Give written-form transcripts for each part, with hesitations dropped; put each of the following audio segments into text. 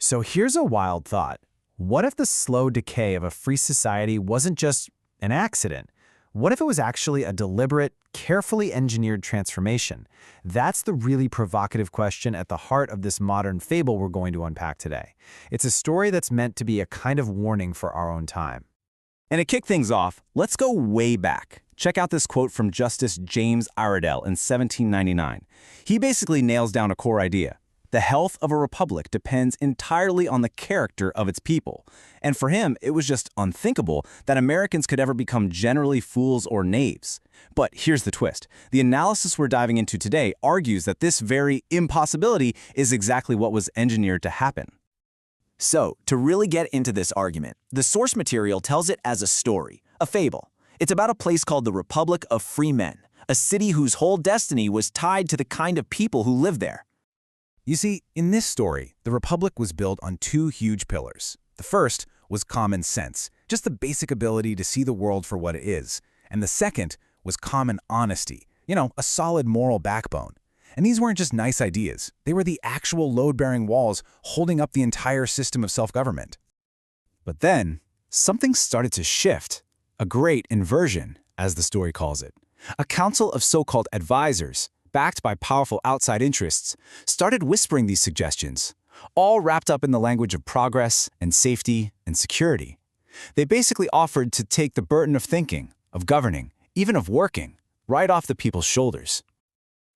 So here's a wild thought. What if the slow decay of a free society wasn't just an accident? What if it was actually a deliberate, carefully engineered transformation? That's the really provocative question at the heart of this modern fable we're going to unpack today. It's a story that's meant to be a kind of warning for our own time. And to kick things off, let's go way back. Check out this quote from Justice James Iredell in 1799. He basically nails down a core idea. The health of a republic depends entirely on the character of its people. And for him, it was just unthinkable that Americans could ever become generally fools or knaves. But here's the twist. The analysis we're diving into today argues that this very impossibility is exactly what was engineered to happen. So, to really get into this argument, the source material tells it as a story, a fable. It's about a place called the Republic of Free Men, a city whose whole destiny was tied to the kind of people who lived there. You see, in this story, the Republic was built on two huge pillars. The first was common sense, just the basic ability to see the world for what it is. And the second was common honesty, a solid moral backbone. And these weren't just nice ideas. They were the actual load-bearing walls holding up the entire system of self-government. But then, something started to shift. A great inversion, as the story calls it. A council of so-called advisors, backed by powerful outside interests, started whispering these suggestions, all wrapped up in the language of progress and safety and security. They basically offered to take the burden of thinking, of governing, even of working, right off the people's shoulders.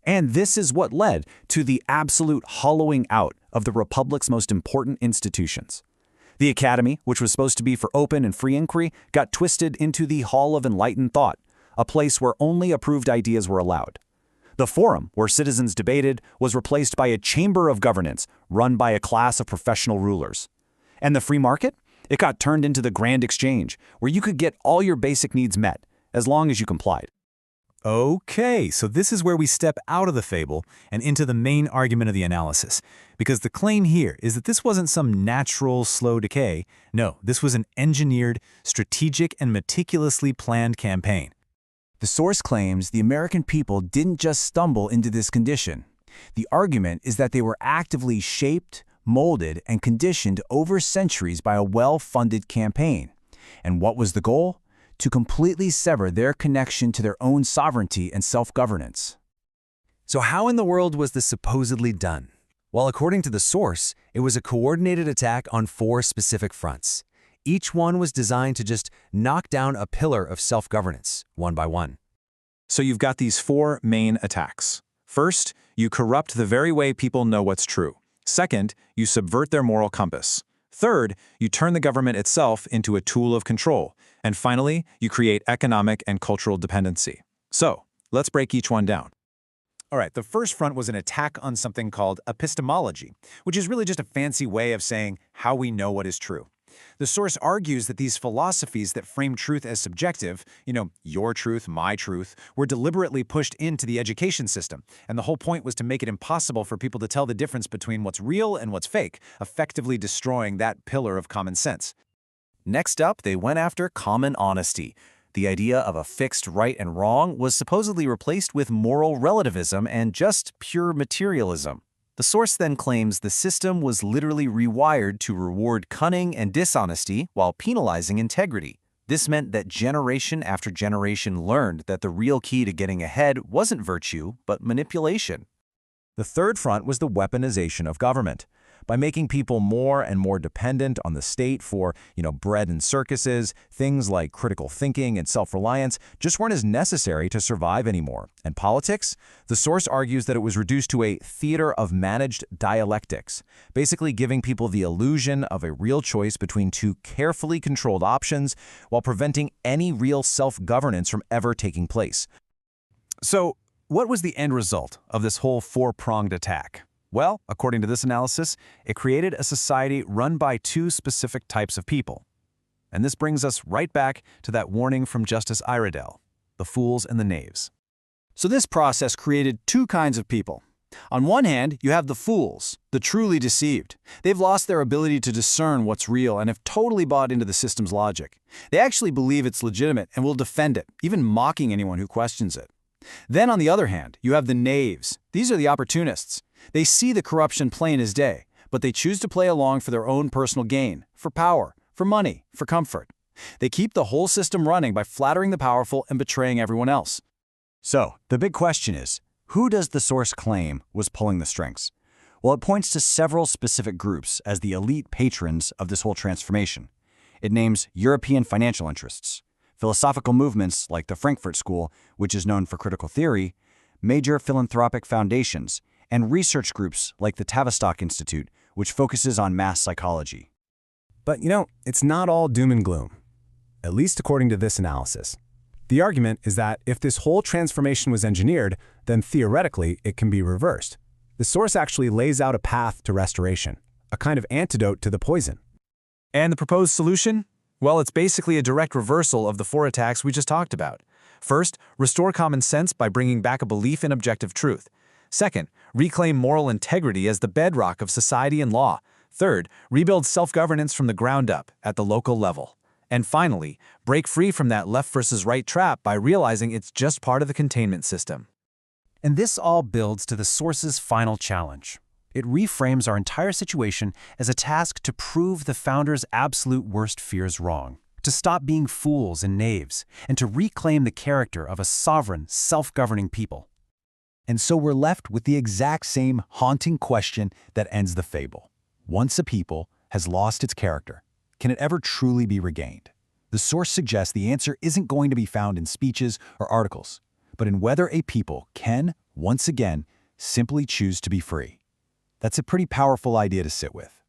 And this is what led to the absolute hollowing out of the Republic's most important institutions. The Academy, which was supposed to be for open and free inquiry, got twisted into the Hall of Enlightened Thought, a place where only approved ideas were allowed. The Forum, where citizens debated, was replaced by a chamber of governance run by a class of professional rulers. And the free market? It got turned into the Grand Exchange, where you could get all your basic needs met, as long as you complied. Okay, so this is where we step out of the fable and into the main argument of the analysis. Because the claim here is that this wasn't some natural, slow decay. No, this was an engineered, strategic, and meticulously planned campaign. The source claims the American people didn't just stumble into this condition. The argument is that they were actively shaped, molded, and conditioned over centuries by a well-funded campaign. And what was the goal? To completely sever their connection to their own sovereignty and self-governance. So how in the world was this supposedly done? Well, according to the source, it was a coordinated attack on 4 specific fronts. Each one was designed to just knock down a pillar of self-governance, one by one. So you've got these 4 main attacks. First, you corrupt the very way people know what's true. Second, you subvert their moral compass. Third, you turn the government itself into a tool of control. And finally, you create economic and cultural dependency. So, let's break each one down. All right, the first front was an attack on something called epistemology, which is really just a fancy way of saying how we know what is true. The source argues that these philosophies that frame truth as subjective, your truth, my truth, were deliberately pushed into the education system. And the whole point was to make it impossible for people to tell the difference between what's real and what's fake, effectively destroying that pillar of common sense. Next up, they went after common honesty. The idea of a fixed right and wrong was supposedly replaced with moral relativism and just pure materialism. The source then claims the system was literally rewired to reward cunning and dishonesty while penalizing integrity. This meant that generation after generation learned that the real key to getting ahead wasn't virtue, but manipulation. The third front was the weaponization of government. By making people more and more dependent on the state for, bread and circuses, things like critical thinking and self-reliance just weren't as necessary to survive anymore. And politics? The source argues that it was reduced to a theater of managed dialectics, basically giving people the illusion of a real choice between 2 carefully controlled options while preventing any real self-governance from ever taking place. So, what was the end result of this whole 4-pronged attack? Well, according to this analysis, it created a society run by 2 specific types of people. And this brings us right back to that warning from Justice Iredell, the fools and the knaves. So this process created 2 kinds of people. On one hand, you have the fools, the truly deceived. They've lost their ability to discern what's real and have totally bought into the system's logic. They actually believe it's legitimate and will defend it, even mocking anyone who questions it. Then on the other hand, you have the knaves. These are the opportunists. They see the corruption plain as day, but they choose to play along for their own personal gain, for power, for money, for comfort. They keep the whole system running by flattering the powerful and betraying everyone else. So, the big question is, who does the source claim was pulling the strings? Well, it points to several specific groups as the elite patrons of this whole transformation. It names European financial interests, philosophical movements like the Frankfurt School, which is known for critical theory, major philanthropic foundations, and research groups like the Tavistock Institute, which focuses on mass psychology. But it's not all doom and gloom, at least according to this analysis. The argument is that if this whole transformation was engineered, then theoretically it can be reversed. The source actually lays out a path to restoration, a kind of antidote to the poison. And the proposed solution? Well, it's basically a direct reversal of the 4 attacks we just talked about. First, restore common sense by bringing back a belief in objective truth. Second, reclaim moral integrity as the bedrock of society and law. Third, rebuild self-governance from the ground up at the local level. And finally, break free from that left versus right trap by realizing it's just part of the containment system. And this all builds to the source's final challenge. It reframes our entire situation as a task to prove the founders' absolute worst fears wrong, to stop being fools and knaves, and to reclaim the character of a sovereign, self-governing people. And so we're left with the exact same haunting question that ends the fable. Once a people has lost its character, can it ever truly be regained? The source suggests the answer isn't going to be found in speeches or articles, but in whether a people can, once again, simply choose to be free. That's a pretty powerful idea to sit with.